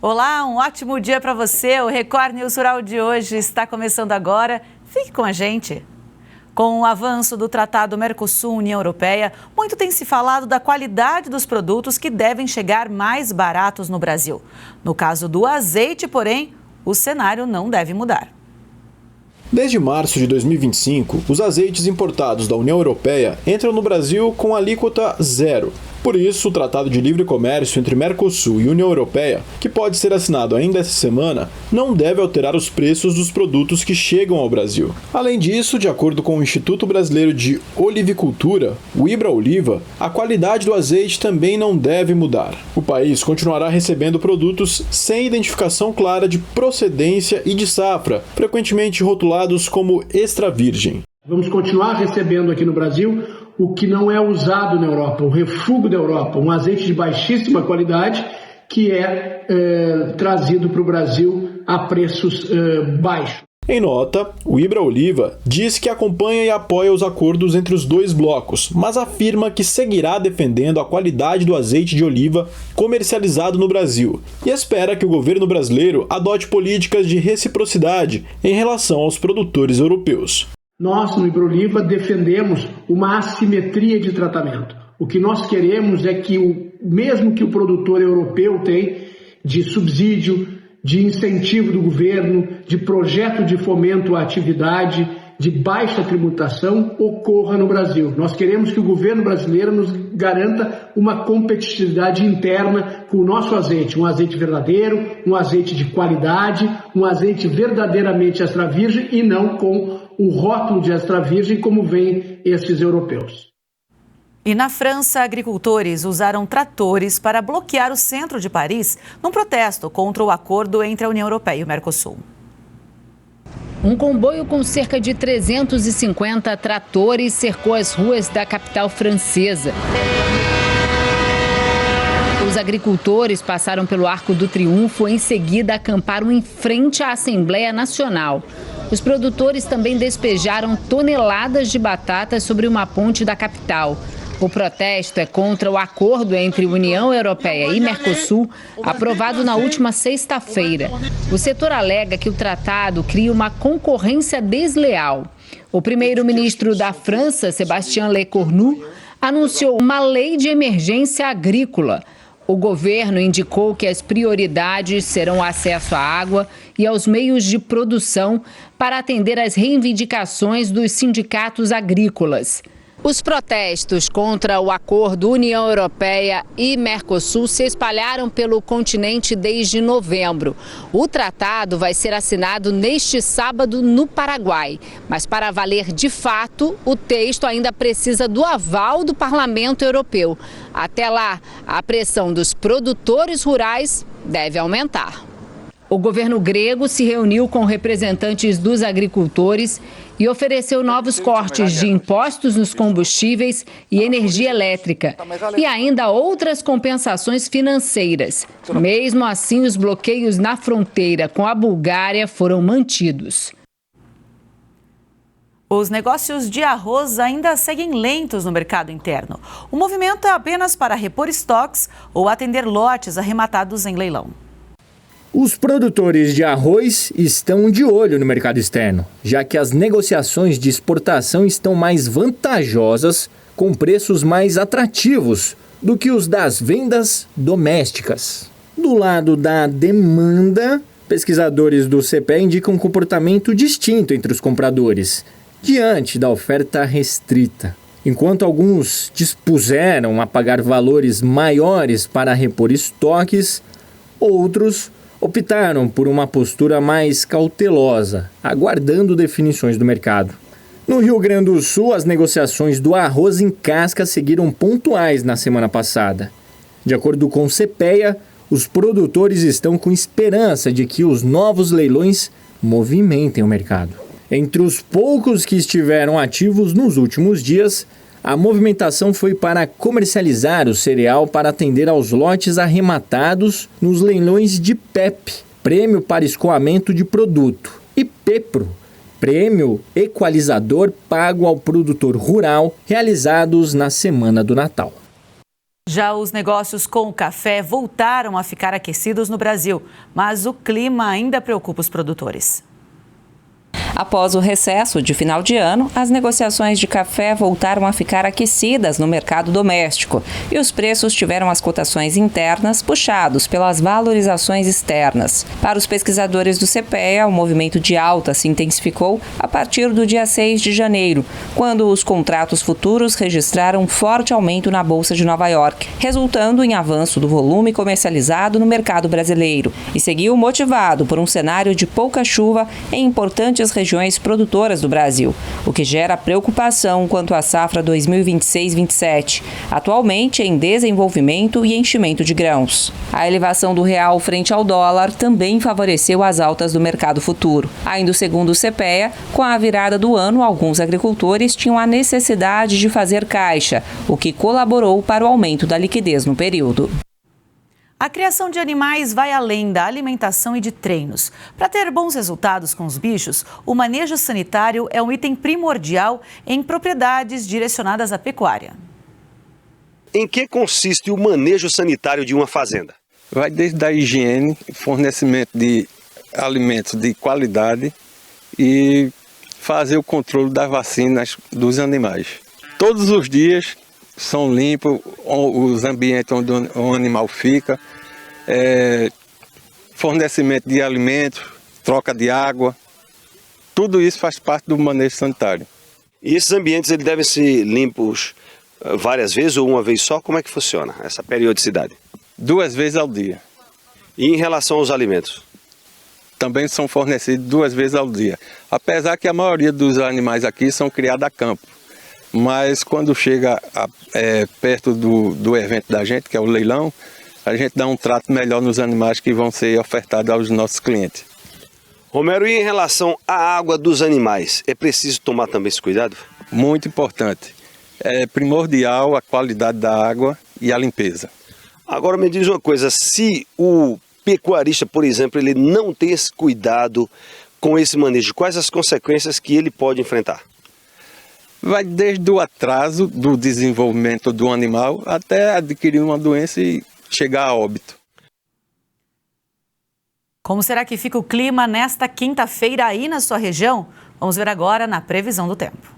Olá, um ótimo dia para você. O Record News Rural de hoje está começando agora. Fique com a gente. Com o avanço do Tratado Mercosul-União Europeia, muito tem se falado da qualidade dos produtos que devem chegar mais baratos no Brasil. No caso do azeite, porém, o cenário não deve mudar. Desde março de 2025, os azeites importados da União Europeia entram no Brasil com alíquota zero. Por isso, o Tratado de Livre Comércio entre Mercosul e União Europeia, que pode ser assinado ainda essa semana, não deve alterar os preços dos produtos que chegam ao Brasil. Além disso, de acordo com o Instituto Brasileiro de Olivicultura, o IBRA-Oliva, a qualidade do azeite também não deve mudar. O país continuará recebendo produtos sem identificação clara de procedência e de safra, frequentemente rotulados como extra virgem. Vamos continuar recebendo aqui no Brasil o que não é usado na Europa, o refúgio da Europa, um azeite de baixíssima qualidade que é trazido para o Brasil a preços baixos. Em nota, o IBRA-Oliva diz que acompanha e apoia os acordos entre os dois blocos, mas afirma que seguirá defendendo a qualidade do azeite de oliva comercializado no Brasil e espera que o governo brasileiro adote políticas de reciprocidade em relação aos produtores europeus. Nós, no IBRA-Oliva, defendemos uma assimetria de tratamento. O que nós queremos é que, mesmo que o produtor europeu tem de subsídio, de incentivo do governo, de projeto de fomento à atividade, de baixa tributação, ocorra no Brasil. Nós queremos que o governo brasileiro nos garanta uma competitividade interna com o nosso azeite, um azeite verdadeiro, um azeite de qualidade, um azeite verdadeiramente extra virgem e não com o rótulo de extra virgem como vêm esses europeus. E na França, agricultores usaram tratores para bloquear o centro de Paris num protesto contra o acordo entre a União Europeia e o Mercosul. Um comboio com cerca de 350 tratores cercou as ruas da capital francesa. Os agricultores passaram pelo Arco do Triunfo e em seguida acamparam em frente à Assembleia Nacional. Os produtores também despejaram toneladas de batatas sobre uma ponte da capital. O protesto é contra o acordo entre União Europeia e Mercosul, aprovado na última sexta-feira. O setor alega que o tratado cria uma concorrência desleal. O primeiro-ministro da França, Sébastien Lecornu, anunciou uma lei de emergência agrícola. O governo indicou que as prioridades serão o acesso à água e aos meios de produção para atender às reivindicações dos sindicatos agrícolas. Os protestos contra o acordo União Europeia e Mercosul se espalharam pelo continente desde novembro. O tratado vai ser assinado neste sábado no Paraguai, mas para valer de fato, o texto ainda precisa do aval do Parlamento Europeu. Até lá, a pressão dos produtores rurais deve aumentar. O governo grego se reuniu com representantes dos agricultores e ofereceu novos cortes de impostos nos combustíveis e energia elétrica, e ainda outras compensações financeiras. Mesmo assim, os bloqueios na fronteira com a Bulgária foram mantidos. Os negócios de arroz ainda seguem lentos no mercado interno. O movimento é apenas para repor estoques ou atender lotes arrematados em leilão. Os produtores de arroz estão de olho no mercado externo, já que as negociações de exportação estão mais vantajosas, com preços mais atrativos do que os das vendas domésticas. Do lado da demanda, pesquisadores do CPE indicam um comportamento distinto entre os compradores, diante da oferta restrita. Enquanto alguns dispuseram a pagar valores maiores para repor estoques, outros optaram por uma postura mais cautelosa, aguardando definições do mercado. No Rio Grande do Sul, as negociações do arroz em casca seguiram pontuais na semana passada. De acordo com o CPEA, os produtores estão com esperança de que os novos leilões movimentem o mercado. Entre os poucos que estiveram ativos nos últimos dias, a movimentação foi para comercializar o cereal para atender aos lotes arrematados nos leilões de PEP, Prêmio para Escoamento de Produto, e PEPRO, Prêmio Equalizador pago ao produtor rural, realizados na semana do Natal. Já os negócios com o café voltaram a ficar aquecidos no Brasil, mas o clima ainda preocupa os produtores. Após o recesso de final de ano, as negociações de café voltaram a ficar aquecidas no mercado doméstico e os preços tiveram as cotações internas puxados pelas valorizações externas. Para os pesquisadores do CPEA, o movimento de alta se intensificou a partir do dia 6 de janeiro, quando os contratos futuros registraram um forte aumento na Bolsa de Nova York, resultando em avanço do volume comercializado no mercado brasileiro, e seguiu motivado por um cenário de pouca chuva em importantes regiões produtoras do Brasil, o que gera preocupação quanto à safra 2026-27, atualmente em desenvolvimento e enchimento de grãos. A elevação do real frente ao dólar também favoreceu as altas do mercado futuro. Ainda segundo o CPEA, com a virada do ano, alguns agricultores tinham a necessidade de fazer caixa, o que colaborou para o aumento da liquidez no período. A criação de animais vai além da alimentação e de treinos. Para ter bons resultados com os bichos, o manejo sanitário é um item primordial em propriedades direcionadas à pecuária. Em que consiste o manejo sanitário de uma fazenda? Vai desde a higiene, fornecimento de alimentos de qualidade e fazer o controle das vacinas dos animais. Todos os dias são limpos os ambientes onde o animal fica, fornecimento de alimentos, troca de água, tudo isso faz parte do manejo sanitário. E esses ambientes eles devem ser limpos várias vezes ou uma vez só? Como é que funciona essa periodicidade? 2 vezes ao dia. E em relação aos alimentos? Também são fornecidos 2 vezes ao dia. Apesar que a maioria dos animais aqui são criados a campo. Mas quando chega perto do evento da gente, que é o leilão, a gente dá um trato melhor nos animais que vão ser ofertados aos nossos clientes. Romero, e em relação à água dos animais, é preciso tomar também esse cuidado? Muito importante. É primordial a qualidade da água e a limpeza. Agora me diz uma coisa, se o pecuarista, por exemplo, ele não tem esse cuidado com esse manejo, quais as consequências que ele pode enfrentar? Vai desde o atraso do desenvolvimento do animal até adquirir uma doença e chegar a óbito. Como será que fica o clima nesta quinta-feira aí na sua região? Vamos ver agora na previsão do tempo.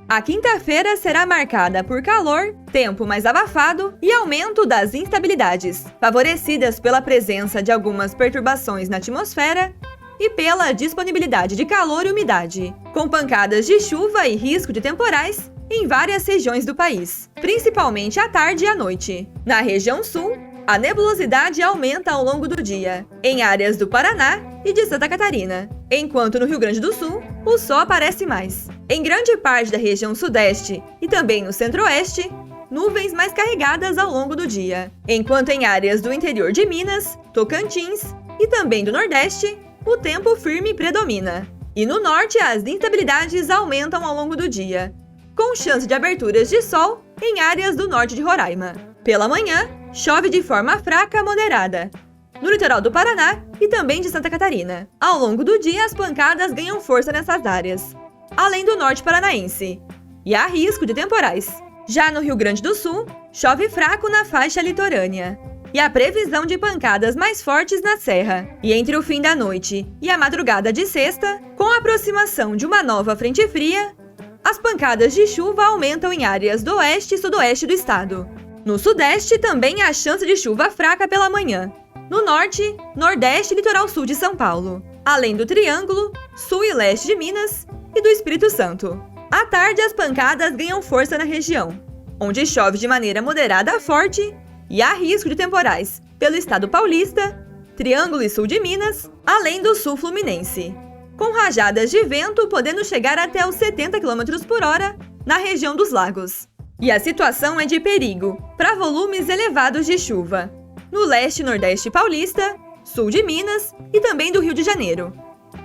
A quinta-feira será marcada por calor, tempo mais abafado e aumento das instabilidades, favorecidas pela presença de algumas perturbações na atmosfera e pela disponibilidade de calor e umidade, com pancadas de chuva e risco de temporais em várias regiões do país, principalmente à tarde e à noite. Na região sul, a nebulosidade aumenta ao longo do dia, em áreas do Paraná e de Santa Catarina, enquanto no Rio Grande do Sul, o sol aparece mais. Em grande parte da região sudeste e também no centro-oeste, nuvens mais carregadas ao longo do dia, enquanto em áreas do interior de Minas, Tocantins e também do Nordeste, o tempo firme predomina. E no norte, as instabilidades aumentam ao longo do dia, com chance de aberturas de sol em áreas do norte de Roraima. Pela manhã, chove de forma fraca a moderada, no litoral do Paraná e também de Santa Catarina. Ao longo do dia, as pancadas ganham força nessas áreas, além do norte paranaense, e há risco de temporais. Já no Rio Grande do Sul, chove fraco na faixa litorânea, e há previsão de pancadas mais fortes na serra. E entre o fim da noite e a madrugada de sexta, com a aproximação de uma nova frente fria, as pancadas de chuva aumentam em áreas do oeste e sudoeste do estado. No sudeste também há chance de chuva fraca pela manhã. No norte, nordeste e litoral sul de São Paulo, além do Triângulo, sul e leste de Minas e do Espírito Santo. À tarde, as pancadas ganham força na região, onde chove de maneira moderada a forte e há risco de temporais pelo estado paulista, Triângulo e sul de Minas, além do sul fluminense, com rajadas de vento podendo chegar até os 70 km por hora na região dos lagos. E a situação é de perigo para volumes elevados de chuva no leste e nordeste paulista, sul de Minas e também do Rio de Janeiro.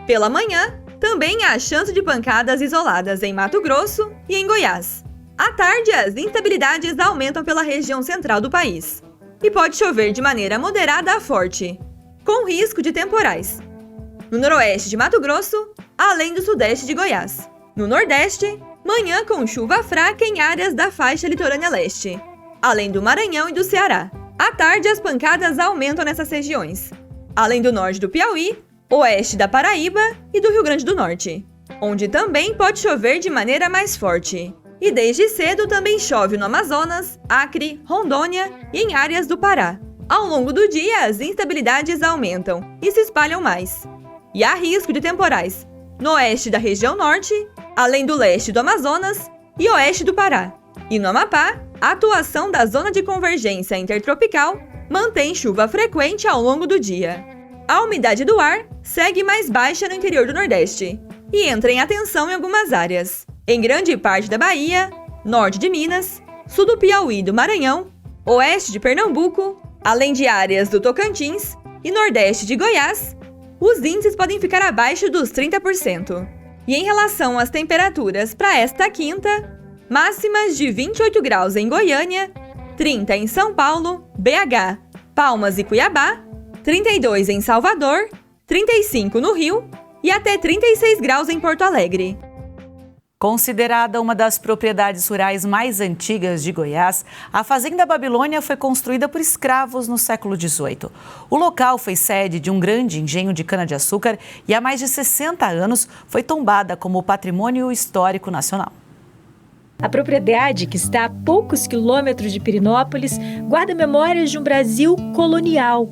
Pela manhã, também há chance de pancadas isoladas em Mato Grosso e em Goiás. À tarde, as instabilidades aumentam pela região central do país e pode chover de maneira moderada a forte, com risco de temporais no noroeste de Mato Grosso, além do sudeste de Goiás. No Nordeste, manhã com chuva fraca em áreas da faixa litorânea leste, além do Maranhão e do Ceará. À tarde, as pancadas aumentam nessas regiões, além do norte do Piauí, oeste da Paraíba e do Rio Grande do Norte, onde também pode chover de maneira mais forte. E desde cedo também chove no Amazonas, Acre, Rondônia e em áreas do Pará. Ao longo do dia, as instabilidades aumentam e se espalham mais. E há risco de temporais no oeste da região norte, além do leste do Amazonas e oeste do Pará. E no Amapá, a atuação da zona de convergência intertropical mantém chuva frequente ao longo do dia. A umidade do ar segue mais baixa no interior do Nordeste e entra em atenção em algumas áreas. Em grande parte da Bahia, norte de Minas, sul do Piauí e do Maranhão, oeste de Pernambuco, além de áreas do Tocantins e nordeste de Goiás, os índices podem ficar abaixo dos 30%. E em relação às temperaturas para esta quinta, máximas de 28 graus em Goiânia, 30 em São Paulo, BH, Palmas e Cuiabá, 32 em Salvador, 35 no Rio e até 36 graus em Porto Alegre. Considerada uma das propriedades rurais mais antigas de Goiás, a Fazenda Babilônia foi construída por escravos no século XVIII. O local foi sede de um grande engenho de cana-de-açúcar e há mais de 60 anos foi tombada como Patrimônio Histórico Nacional. A propriedade, que está a poucos quilômetros de Pirenópolis, guarda memórias de um Brasil colonial.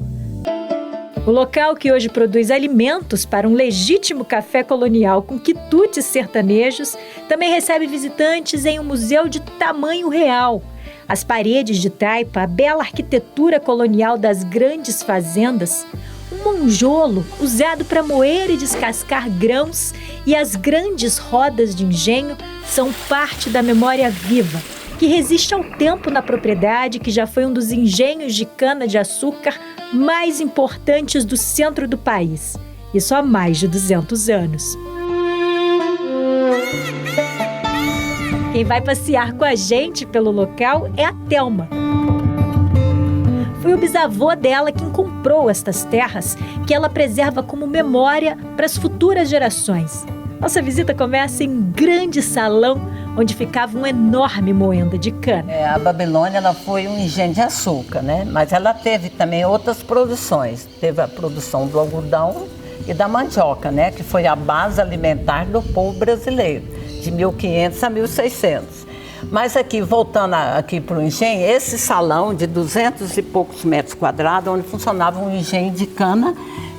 O local, que hoje produz alimentos para um legítimo café colonial com quitutes sertanejos, também recebe visitantes em um museu de tamanho real. As paredes de taipa, a bela arquitetura colonial das grandes fazendas, um monjolo usado para moer e descascar grãos e as grandes rodas de engenho são parte da memória viva, que resiste ao tempo na propriedade, que já foi um dos engenhos de cana-de-açúcar mais importantes do centro do país. Isso há mais de 200 anos. Quem vai passear com a gente pelo local é a Thelma. Foi o bisavô dela quem comprou estas terras, que ela preserva como memória para as futuras gerações. Nossa visita começa em um grande salão, onde ficava uma enorme moenda de cana. A Babilônia, ela foi um engenho de açúcar, né? Mas ela teve também outras produções. Teve a produção do algodão e da mandioca, né? Que foi a base alimentar do povo brasileiro, de 1500 a 1600. Mas aqui, voltando aqui para o engenho, esse salão de 200 e poucos metros quadrados, onde funcionava um engenho de cana,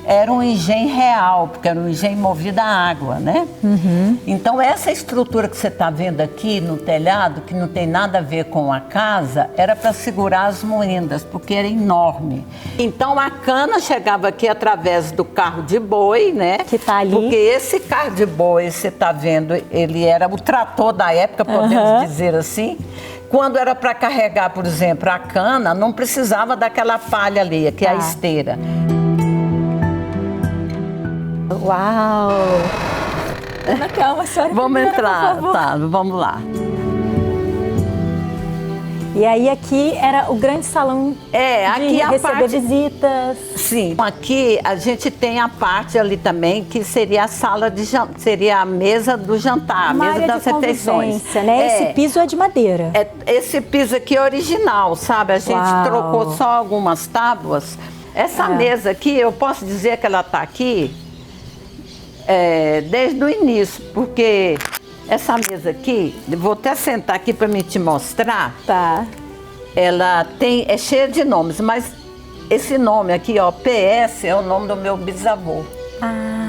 era um engenho real, porque era um engenho movido a água, né? Uhum. Então, essa estrutura que você está vendo aqui no telhado, que não tem nada a ver com a casa, era para segurar as moendas, porque era enorme. Então, a cana chegava aqui através do carro de boi, né? Que tá ali. Porque esse carro de boi, você está vendo, ele era o trator da época, podemos dizer assim. Quando era para carregar, por exemplo, a cana, não precisava daquela palha ali, que é a esteira. Uau! Calma, senhora. Vamos entrar, tá, vamos lá. E aí aqui era o grande salão aqui de a receber parte... visitas. Sim, aqui a gente tem a parte ali também, que seria a sala de jantar, seria a mesa do jantar, a mesa das refeições. Né? Esse piso é de madeira. Esse piso aqui é original, sabe? A gente trocou só algumas tábuas. Essa mesa aqui, eu posso dizer que ela está aqui desde o início, porque essa mesa aqui, vou até sentar aqui para me te mostrar. Tá. Ela é cheia de nomes, mas esse nome aqui, ó, PS, é o nome do meu bisavô.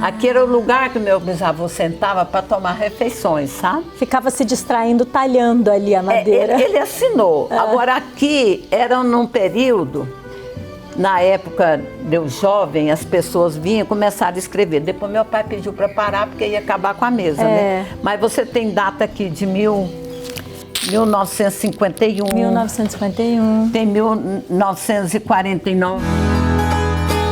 Aqui era o lugar que o meu bisavô sentava para tomar refeições, sabe? Ficava se distraindo, talhando ali a madeira. Ele assinou. Agora aqui era num período... Na época de eu jovem, as pessoas vinham e começaram a escrever. Depois meu pai pediu para parar, porque ia acabar com a mesa, né? Mas você tem data aqui de 1951. 1951. Tem 1949.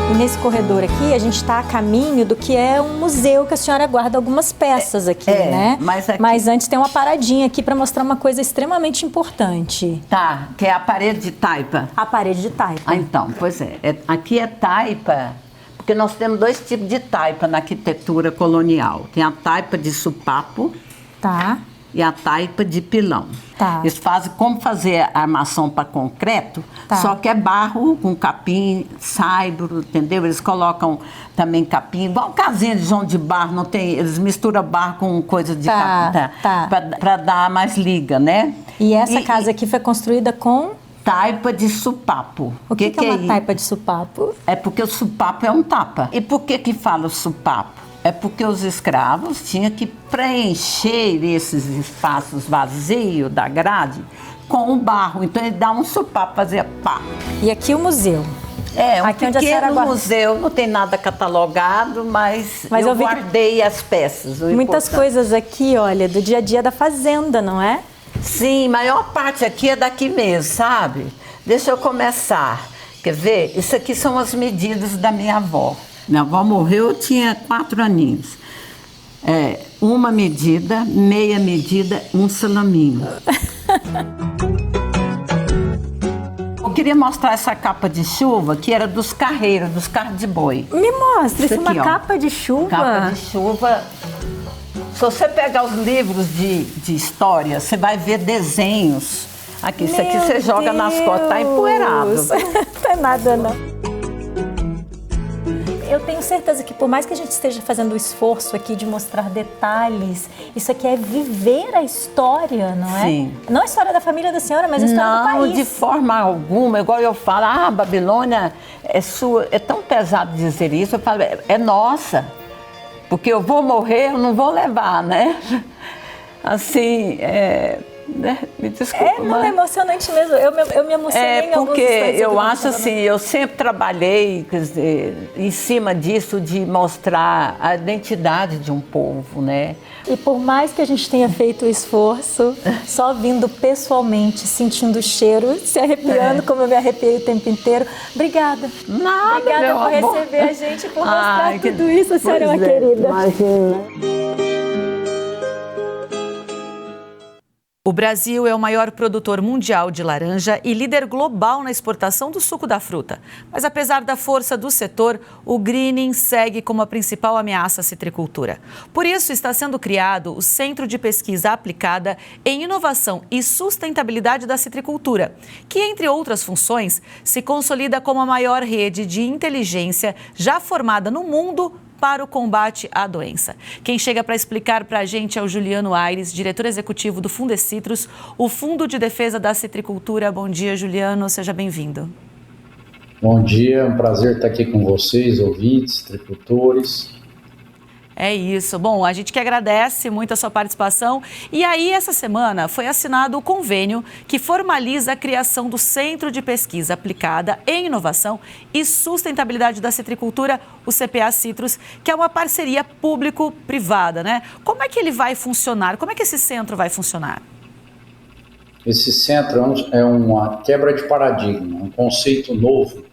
E nesse corredor aqui, a gente está a caminho do que é um museu que a senhora guarda algumas peças aqui, né? Mas antes tem uma paradinha aqui para mostrar uma coisa extremamente importante. Tá, que é a parede de taipa. A parede de taipa. Então, pois aqui é taipa, porque nós temos dois tipos de taipa na arquitetura colonial. Tem a taipa de supapo Tá. E a taipa de pilão. Tá. Eles fazem como fazer armação para concreto, Tá. só que é barro com capim, saibro, entendeu? Eles colocam também capim, igual casinha de João de barro, não tem, eles misturam barro com coisa de capim, para dar mais liga, né? E essa casa aqui foi construída com? Taipa de supapo. O que é uma taipa de supapo? É porque o supapo é um tapa. E por que fala supapo? É porque os escravos tinham que preencher esses espaços vazios da grade com o barro. Então ele dá um supapo, fazia pá. E aqui o museu? É, um aqui pequeno museu, não tem nada catalogado, mas eu guardei as peças. Muitas coisas aqui, olha, do dia a dia da fazenda, não é? Sim, a maior parte aqui é daqui mesmo, sabe? Deixa eu começar. Quer ver? Isso aqui são as medidas da minha avó. Minha avó morreu, eu tinha 4 aninhos. Uma medida, meia medida, um salaminho. Eu queria mostrar essa capa de chuva, que era dos carreiros, dos carros de boi. Me mostra, isso é uma capa de chuva? Capa de chuva. Se você pegar os livros de história, você vai ver desenhos. Aqui, isso aqui você joga nas costas, tá empoeirado. Não é nada, não. Eu tenho certeza que por mais que a gente esteja fazendo o esforço aqui de mostrar detalhes, isso aqui é viver a história, não é? Sim. Não a história da família da senhora, mas a história do país. Não, de forma alguma. Igual eu falo, a Babilônia é sua. É tão pesado dizer isso. Eu falo, é nossa. Porque eu vou morrer, eu não vou levar, né? Assim, me desculpa. Não, é emocionante mesmo. Eu me emocionei em alguns instantes. Porque eu acho assim, eu sempre trabalhei, quer dizer, em cima disso, de mostrar a identidade de um povo, né? E por mais que a gente tenha feito o esforço, só vindo pessoalmente, sentindo o cheiro, se arrepiando, como eu me arrepiei o tempo inteiro. Obrigada. Nada, obrigada por amor. receber a gente, por mostrar tudo isso. A senhora é uma querida. Imagina. O Brasil é o maior produtor mundial de laranja e líder global na exportação do suco da fruta. Mas apesar da força do setor, o greening segue como a principal ameaça à citricultura. Por isso, está sendo criado o Centro de Pesquisa Aplicada em Inovação e Sustentabilidade da Citricultura, que, entre outras funções, se consolida como a maior rede de inteligência já formada no mundo para o combate à doença. Quem chega para explicar para a gente é o Juliano Aires, diretor executivo do Fundecitrus, o Fundo de Defesa da Citricultura. Bom dia, Juliano, seja bem-vindo. Bom dia, é um prazer estar aqui com vocês, ouvintes, citricultores. É isso. Bom, a gente que agradece muito a sua participação. E aí, essa semana, foi assinado o convênio que formaliza a criação do Centro de Pesquisa Aplicada em Inovação e Sustentabilidade da Citricultura, o CPA Citrus, que é uma parceria público-privada, né? Como é que ele vai funcionar? Como é que esse centro vai funcionar? Esse centro é uma quebra de paradigma, um conceito novo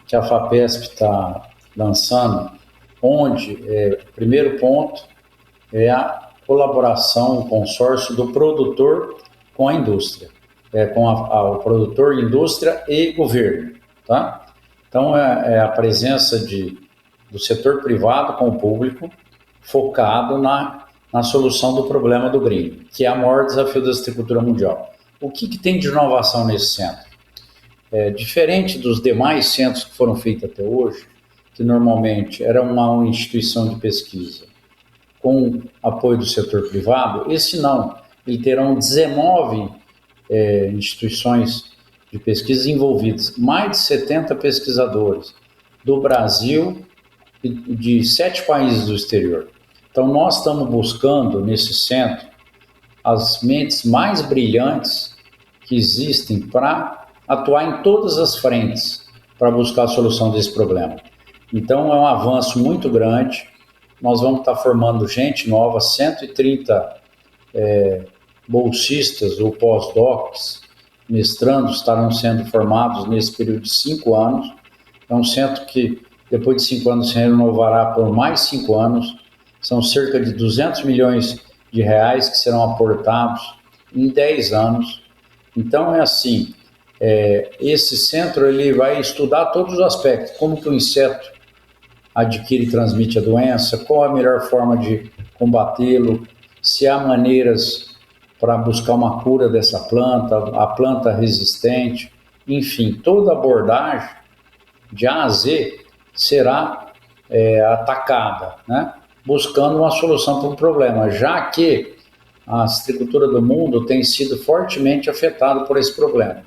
que a FAPESP está lançando, onde, primeiro ponto, é a colaboração, o consórcio do produtor com a indústria, com o produtor, indústria e governo, tá? Então, é a presença do setor privado com o público, focado na solução do problema do green, que é o maior desafio da citricultura mundial. O que tem de inovação nesse centro? Diferente dos demais centros que foram feitos até hoje, que normalmente era uma instituição de pesquisa com apoio do setor privado, esse não. Ele terão 19 instituições de pesquisa envolvidas, mais de 70 pesquisadores do Brasil e de 7 países do exterior. Então, nós estamos buscando, nesse centro, as mentes mais brilhantes que existem para atuar em todas as frentes para buscar a solução desse problema. Então, é um avanço muito grande. Nós vamos estar formando gente nova, 130 bolsistas ou pós-docs, mestrandos, estarão sendo formados nesse período de 5 anos. É um centro que, depois de 5 anos, se renovará por mais 5 anos. São cerca de 200 milhões de reais que serão aportados em 10 anos. Então, é assim, esse centro ele vai estudar todos os aspectos, como que o inseto adquire e transmite a doença, qual a melhor forma de combatê-lo, se há maneiras para buscar uma cura dessa planta, a planta resistente, enfim, toda abordagem de A a Z será atacada, né? Buscando uma solução para o problema, já que a citricultura do mundo tem sido fortemente afetada por esse problema.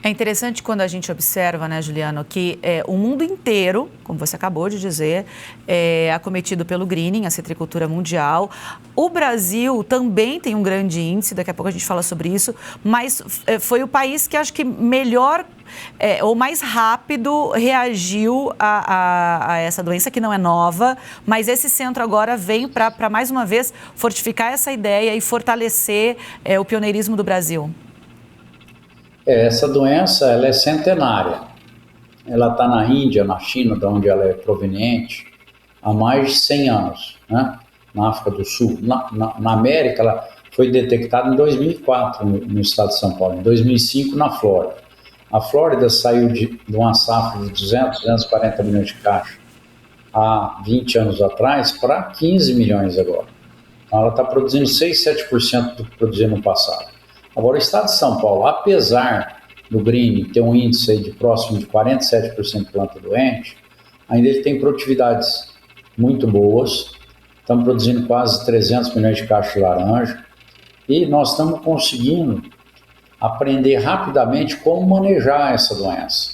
É interessante quando a gente observa, né, Juliano, que o mundo inteiro, como você acabou de dizer, é acometido pelo greening, a citricultura mundial. O Brasil também tem um grande índice, daqui a pouco a gente fala sobre isso, mas foi o país que acho que melhor ou mais rápido reagiu a essa doença, que não é nova, mas esse centro agora vem para mais uma vez fortificar essa ideia e fortalecer o pioneirismo do Brasil. Essa doença ela é centenária. Ela está na Índia, na China, de onde ela é proveniente, há mais de 100 anos, né? Na África do Sul. Na América, ela foi detectada em 2004 no estado de São Paulo, em 2005 na Flórida. A Flórida saiu de uma safra de 240 milhões de caixas há 20 anos atrás para 15 milhões agora. Então, ela está produzindo 6, 7% do que produzia no passado. Agora, o estado de São Paulo, apesar do greening ter um índice aí de próximo de 47% de planta doente, ainda ele tem produtividades muito boas. Estamos produzindo quase 300 milhões de caixas de laranja e nós estamos conseguindo aprender rapidamente como manejar essa doença.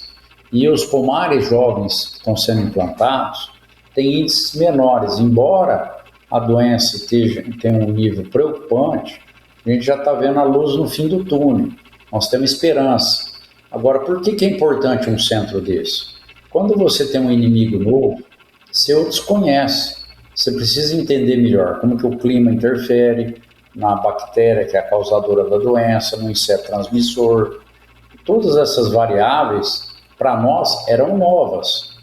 E os pomares jovens que estão sendo implantados têm índices menores, embora a doença tenha um nível preocupante. A gente já está vendo a luz no fim do túnel, nós temos esperança. Agora, por que é importante um centro desse? Quando você tem um inimigo novo, você o desconhece, você precisa entender melhor como que o clima interfere na bactéria, que é a causadora da doença, no inseto transmissor. Todas essas variáveis, para nós, eram novas,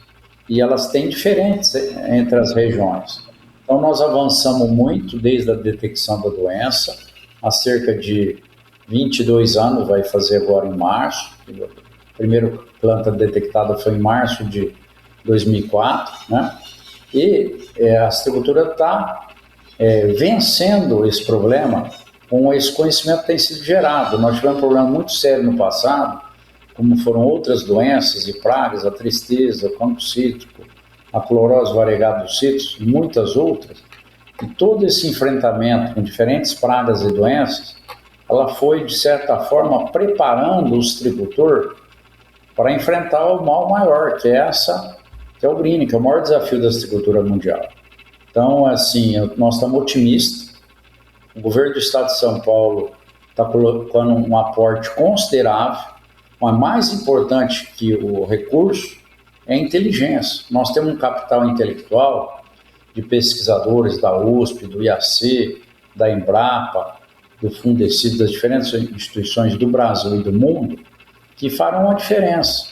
e elas têm diferenças entre as regiões. Então, nós avançamos muito desde a detecção da doença, há cerca de 22 anos, vai fazer agora em março. A primeira planta detectada foi em março de 2004, né? E a citricultura está vencendo esse problema com esse conhecimento que tem sido gerado. Nós tivemos um problema muito sério no passado, como foram outras doenças e pragas, a tristeza, o cancro cítrico, a clorose variegata dos cítricos e muitas outras. E todo esse enfrentamento com diferentes pragas e doenças, ela foi, de certa forma, preparando o citricultor para enfrentar o mal maior, que é o greening, que é o maior desafio da citricultura mundial. Então, assim, nós estamos otimistas. O governo do estado de São Paulo está colocando um aporte considerável, mas mais importante que o recurso é a inteligência. Nós temos um capital intelectual de pesquisadores da USP, do IAC, da Embrapa, do Fundecido, das diferentes instituições do Brasil e do mundo, que farão a diferença.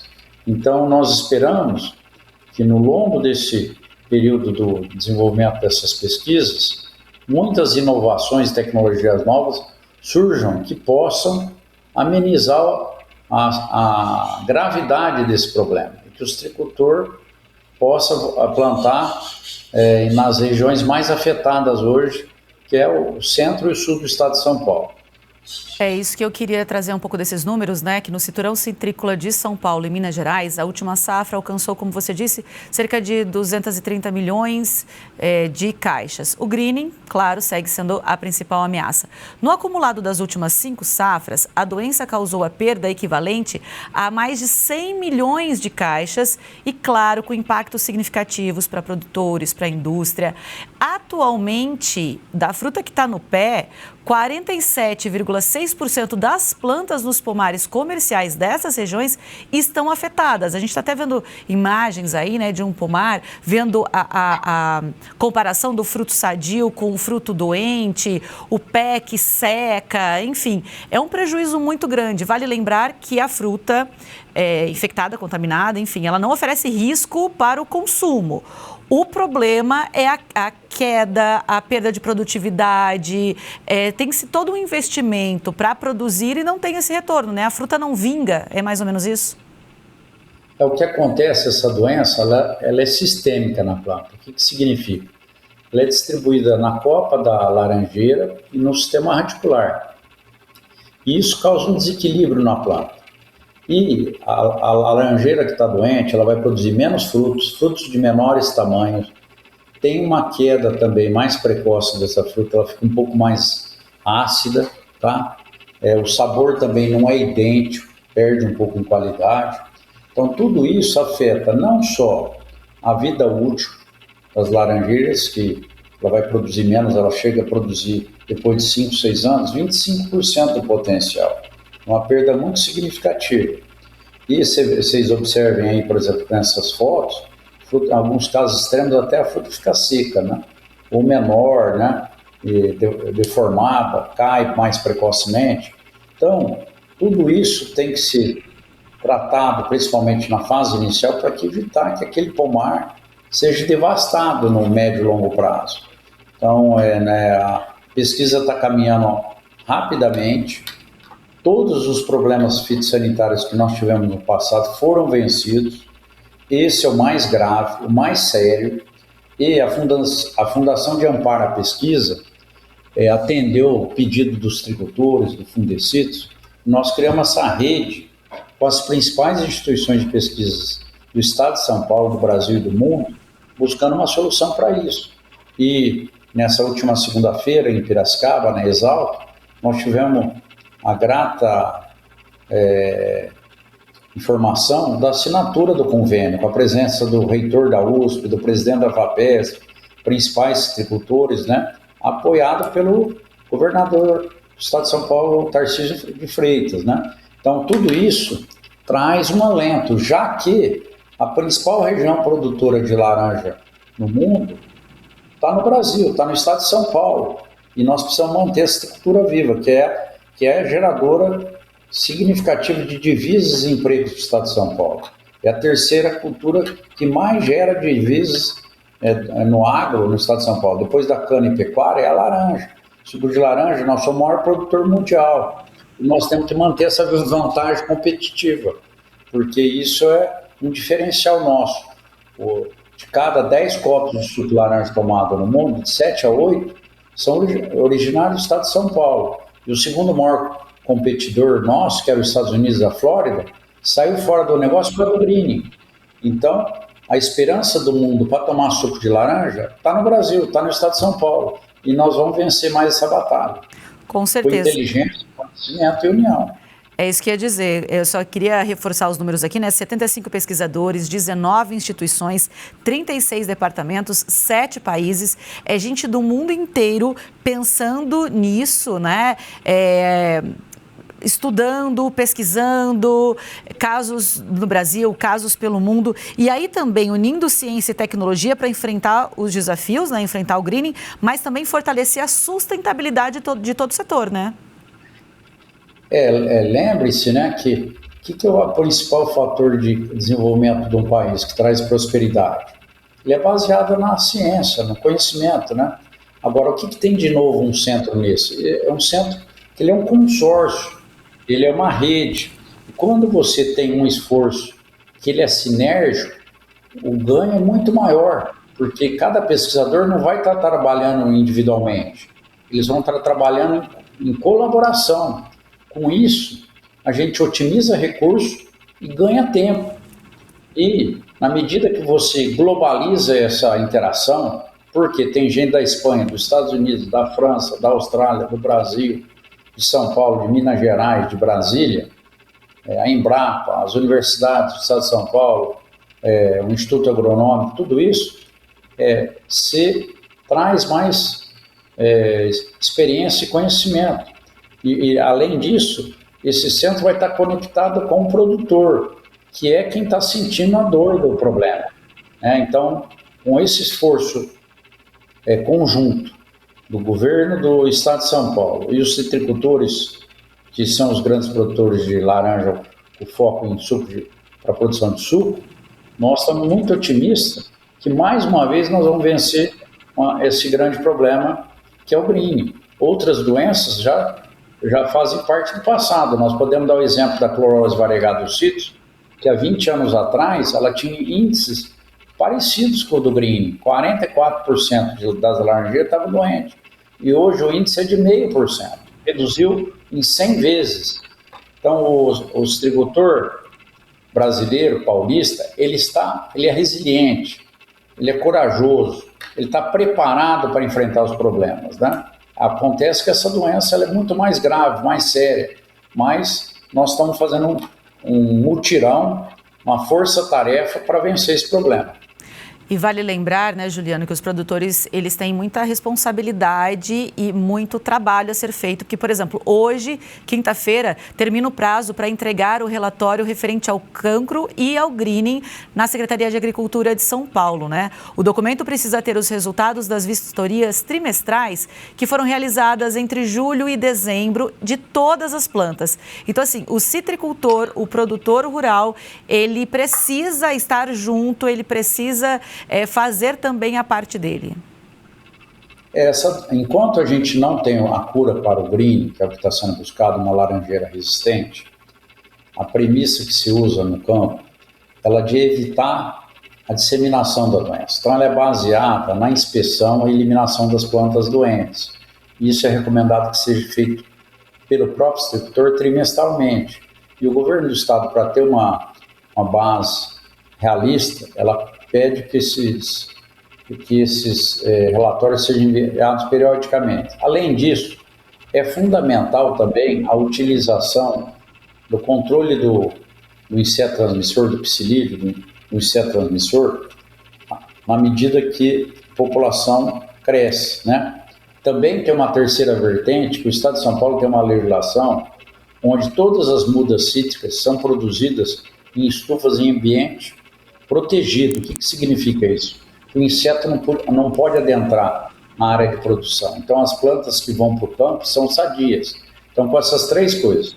Então, nós esperamos que no longo desse período do desenvolvimento dessas pesquisas, muitas inovações e tecnologias novas surjam que possam amenizar a gravidade desse problema, e que o citricultor possa plantar nas regiões mais afetadas hoje, que é o centro e o sul do estado de São Paulo. É isso que eu queria trazer um pouco desses números, né? Que no cinturão citrícola de São Paulo e Minas Gerais, a última safra alcançou, como você disse, cerca de 230 milhões de caixas. O greening, claro, segue sendo a principal ameaça. No acumulado das últimas 5 safras, a doença causou a perda equivalente a mais de 100 milhões de caixas e, claro, com impactos significativos para produtores, para a indústria. Atualmente, da fruta que está no pé, 47,6% das plantas nos pomares comerciais dessas regiões estão afetadas. A gente está até vendo imagens aí, né, de um pomar, vendo a comparação do fruto sadio com o fruto doente, o pé que seca, enfim. É um prejuízo muito grande. Vale lembrar que a fruta infectada, contaminada, enfim, ela não oferece risco para o consumo. O problema é a queda, a perda de produtividade, tem-se todo um investimento para produzir e não tem esse retorno, né? A fruta não vinga, é mais ou menos isso? O que acontece, essa doença, ela é sistêmica na planta. O que significa? ela é distribuída na copa da laranjeira e no sistema radicular. E isso causa um desequilíbrio na planta. E a laranjeira que está doente, ela vai produzir menos frutos, frutos de menores tamanhos. Tem uma queda também mais precoce dessa fruta, ela fica um pouco mais ácida, tá? O sabor também não é idêntico, perde um pouco em qualidade. Então, tudo isso afeta não só a vida útil das laranjeiras, que ela vai produzir menos, ela chega a produzir, depois de 5, 6 anos, 25% do potencial. Uma perda muito significativa. E vocês observem aí, por exemplo, nessas fotos, em alguns casos extremos até a fruta fica seca, né? Ou menor, né? Deformada, cai mais precocemente. Então, tudo isso tem que ser tratado, principalmente na fase inicial, para evitar que aquele pomar seja devastado no médio e longo prazo. Então, a pesquisa está caminhando rapidamente. Todos os problemas fitossanitários que nós tivemos no passado foram vencidos. Esse é o mais grave, o mais sério. E a Fundação de Amparo à Pesquisa atendeu o pedido dos tricultores, do Fundecitos. Nós criamos essa rede com as principais instituições de pesquisas do Estado de São Paulo, do Brasil e do mundo, buscando uma solução para isso. E nessa última segunda-feira, em Piracicaba, na Exalc, nós tivemos a grata informação da assinatura do convênio, com a presença do reitor da USP, do presidente da FAPESP, principais tricultores, né, apoiado pelo governador do Estado de São Paulo, Tarcísio de Freitas, né? Então, tudo isso traz um alento, já que a principal região produtora de laranja no mundo está no Brasil, está no Estado de São Paulo, e nós precisamos manter essa cultura viva, que é geradora significativa de divisas e empregos do Estado de São Paulo. É a terceira cultura que mais gera divisas no agro no Estado de São Paulo. Depois da cana e pecuária, é a laranja. Suco de laranja, nós somos o maior produtor mundial. E nós temos que manter essa vantagem competitiva, porque isso é um diferencial nosso. De cada 10 copos de suco de laranja tomado no mundo, de 7 a 8 são originários do Estado de São Paulo. E o segundo maior competidor nosso, que era os Estados Unidos da Flórida, saiu fora do negócio para o greening. Então, a esperança do mundo para tomar suco de laranja está no Brasil, está no Estado de São Paulo. E nós vamos vencer mais essa batalha. Com certeza. Com inteligência, conhecimento e união. É isso que eu ia dizer. Eu só queria reforçar os números aqui, né? 75 pesquisadores, 19 instituições, 36 departamentos, 7 países. É gente do mundo inteiro pensando nisso, né? Estudando, pesquisando, casos no Brasil, casos pelo mundo, e aí também unindo ciência e tecnologia para enfrentar os desafios, né, enfrentar o greening, mas também fortalecer a sustentabilidade de todo o setor, né? Lembre-se, né, que é o principal fator de desenvolvimento de um país que traz prosperidade? Ele é baseado na ciência, no conhecimento, né? Agora, o que tem de novo um centro nesse? É um centro que ele é um consórcio. Ele é uma rede. E quando você tem um esforço que ele é sinérgico, o ganho é muito maior, porque cada pesquisador não vai estar trabalhando individualmente. Eles vão estar trabalhando em colaboração. Com isso, a gente otimiza recursos e ganha tempo. E, na medida que você globaliza essa interação, porque tem gente da Espanha, dos Estados Unidos, da França, da Austrália, do Brasil, de São Paulo, de Minas Gerais, de Brasília, a Embrapa, as universidades do Estado de São Paulo, o Instituto Agronômico, tudo isso, se traz mais experiência e conhecimento. E, além disso, esse centro vai estar conectado com o produtor, que é quem está sentindo a dor do problema. Então, com esse esforço conjunto do governo do Estado de São Paulo e os citricultores, que são os grandes produtores de laranja, o foco em suco para a produção de suco, nós estamos muito otimistas que mais uma vez nós vamos vencer esse grande problema que é o greening. Outras doenças já fazem parte do passado. Nós podemos dar o exemplo da clorose variegata dos cítricos, que há 20 anos atrás ela tinha índices parecidos com o do Green. 44% das laranjeiras estavam doentes. E hoje o índice é de 0,5%. Reduziu em 100 vezes. Então, o citricultor brasileiro, paulista, ele é resiliente, ele é corajoso, ele está preparado para enfrentar os problemas, né? Acontece que essa doença ela é muito mais grave, mais séria, mas nós estamos fazendo um mutirão, uma força-tarefa para vencer esse problema. E vale lembrar, né, Juliano, que os produtores, eles têm muita responsabilidade e muito trabalho a ser feito, porque, por exemplo, hoje, quinta-feira, termina o prazo para entregar o relatório referente ao cancro e ao greening na Secretaria de Agricultura de São Paulo, né? O documento precisa ter os resultados das vistorias trimestrais que foram realizadas entre julho e dezembro de todas as plantas. Então, assim, o citricultor, o produtor rural, ele precisa estar junto, ele precisa fazer também a parte dele. Enquanto a gente não tem a cura para o green, que é o que está sendo buscado, uma laranjeira resistente, a premissa que se usa no campo, ela é de evitar a disseminação da doença. Então ela é baseada na inspeção e eliminação das plantas doentes. Isso é recomendado que seja feito pelo próprio citricultor trimestralmente. E o governo do estado, para ter uma base realista, ela pede que esses relatórios sejam enviados periodicamente. Além disso, é fundamental também a utilização do controle do inseto transmissor, do psilídeo, do inseto transmissor, na medida que a população cresce, né? Também tem uma terceira vertente, que o Estado de São Paulo tem uma legislação onde todas as mudas cítricas são produzidas em estufas em ambiente protegido. O que significa isso? Que o inseto não pode adentrar na área de produção. Então, as plantas que vão para o campo são sadias. Então, com essas três coisas,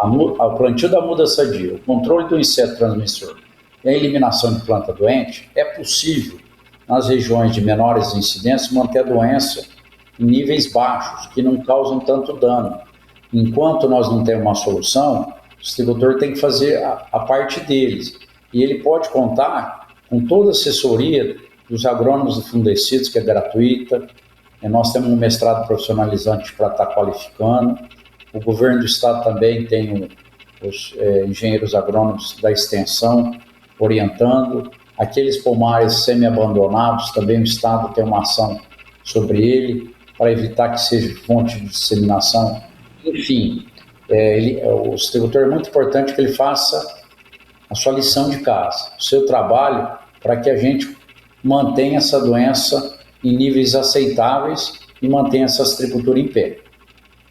o plantio da muda sadia, o controle do inseto transmissor e a eliminação de planta doente, é possível, nas regiões de menores incidências, manter a doença em níveis baixos, que não causam tanto dano. Enquanto nós não temos uma solução, o citricultor tem que fazer a parte deles. E ele pode contar com toda a assessoria dos agrônomos do Fundecidos, que é gratuita. Nós temos um mestrado profissionalizante para estar qualificando. O governo do estado também tem os engenheiros agrônomos da extensão orientando. Aqueles pomares semi-abandonados, também o estado tem uma ação sobre ele, para evitar que seja fonte de disseminação. Enfim, o citricultor é muito importante que ele faça a sua lição de casa, o seu trabalho, para que a gente mantenha essa doença em níveis aceitáveis e mantenha essa citricultura em pé.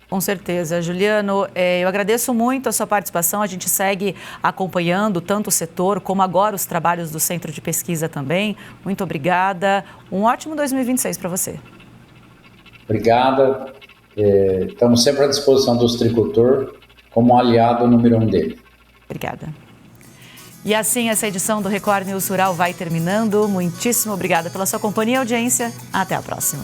Com certeza. Juliano, eu agradeço muito a sua participação. A gente segue acompanhando tanto o setor como agora os trabalhos do Centro de Pesquisa também. Muito obrigada. Um ótimo 2026 para você. Obrigada. Estamos sempre à disposição do citricultor como aliado número 1 dele. Obrigada. E assim essa edição do Record News Rural vai terminando. Muitíssimo obrigada pela sua companhia e audiência. Até a próxima.